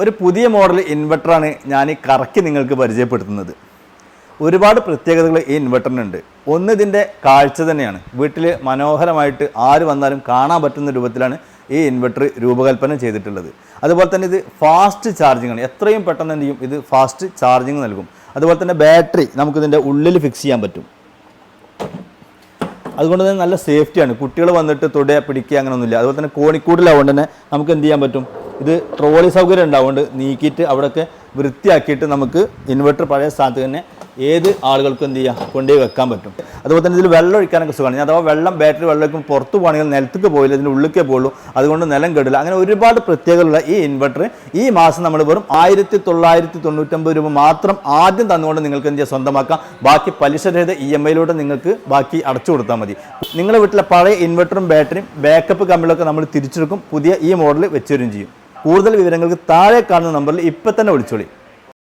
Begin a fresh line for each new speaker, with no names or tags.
ഒരു പുതിയ മോഡൽ ഇൻവെർട്ടറാണ് ഞാൻ കറക്കി നിങ്ങൾക്ക് പരിചയപ്പെടുത്തുന്നത്. ഒരുപാട് പ്രത്യേകതകൾ ഈ ഇൻവെർട്ടറിനുണ്ട്. ഒന്ന് ഇതിൻ്റെ കാഴ്ച തന്നെയാണ്. വീട്ടിൽ മനോഹരമായിട്ട് ആര് വന്നാലും കാണാൻ പറ്റുന്ന രൂപത്തിലാണ് ഈ ഇൻവെർട്ടർ രൂപകൽപ്പന ചെയ്തിട്ടുള്ളത്. അതുപോലെ തന്നെ ഇത് ഫാസ്റ്റ് ചാർജിങ് ആണ്. എത്രയും പെട്ടെന്ന് എന്ത് ചെയ്യും, ഇത് ഫാസ്റ്റ് ചാർജിങ് നൽകും. അതുപോലെ തന്നെ ബാറ്ററി നമുക്കിതിൻ്റെ ഉള്ളിൽ ഫിക്സ് ചെയ്യാൻ പറ്റും. അതുകൊണ്ട് തന്നെ നല്ല സേഫ്റ്റിയാണ്. കുട്ടികൾ വന്നിട്ട് തൊടുക പിടിക്കുക അങ്ങനെയൊന്നുമില്ല. അതുപോലെ തന്നെ കോണിക്കൂടിലാവുകൊണ്ട് തന്നെ നമുക്ക് എന്ത് ചെയ്യാൻ പറ്റും, ഇത് ട്രോളി സൗകര്യം ഉണ്ടാവുകൊണ്ട് നീക്കിയിട്ട് അവിടെയൊക്കെ വൃത്തിയാക്കിയിട്ട് നമുക്ക് ഇൻവെർട്ടർ പഴയ സ്ഥാനത്ത് തന്നെ ഏത് ആളുകൾക്കും എന്ത് ചെയ്യാം കൊണ്ടുപോയി വെക്കാൻ പറ്റും. അതുപോലെ തന്നെ ഇതിൽ വെള്ളം ഒഴിക്കാനൊക്കെ സുഖമാണ്. അഥവാ ബാറ്ററി വെള്ളം പുറത്ത് പോകണമെങ്കിൽ നിലത്തേക്ക് പോയില്ല, ഇതിൻ്റെ ഉള്ളിലേ പോകുള്ളൂ. അതുകൊണ്ട് നിലം കെടില്ല. അങ്ങനെ ഒരുപാട് പ്രത്യേകതയുള്ള ഈ ഇൻവെർട്ടർ ഈ മാസം നമ്മൾ വെറും 1999 രൂപ മാത്രം ആദ്യം തന്നുകൊണ്ട് നിങ്ങൾക്ക് എന്ത് ചെയ്യാം സ്വന്തമാക്കാം. ബാക്കി പലിശരഹിത EMI നിങ്ങൾക്ക് ബാക്കി അടച്ചു കൊടുത്താൽ മതി. നിങ്ങളുടെ വീട്ടിലെ പഴയ ഇൻവെർട്ടറും ബാറ്ററിയും ബാക്കപ്പ് കമ്പിളൊക്കെ നമ്മൾ തിരിച്ചെടുക്കും. പുതിയ ഈ മോഡൽ വെച്ച് തരും ചെയ്യും. കൂടുതൽ വിവരങ്ങൾക്ക് താഴെ കാണുന്ന നമ്പറിൽ ഇപ്പം തന്നെ വിളിച്ചോളി.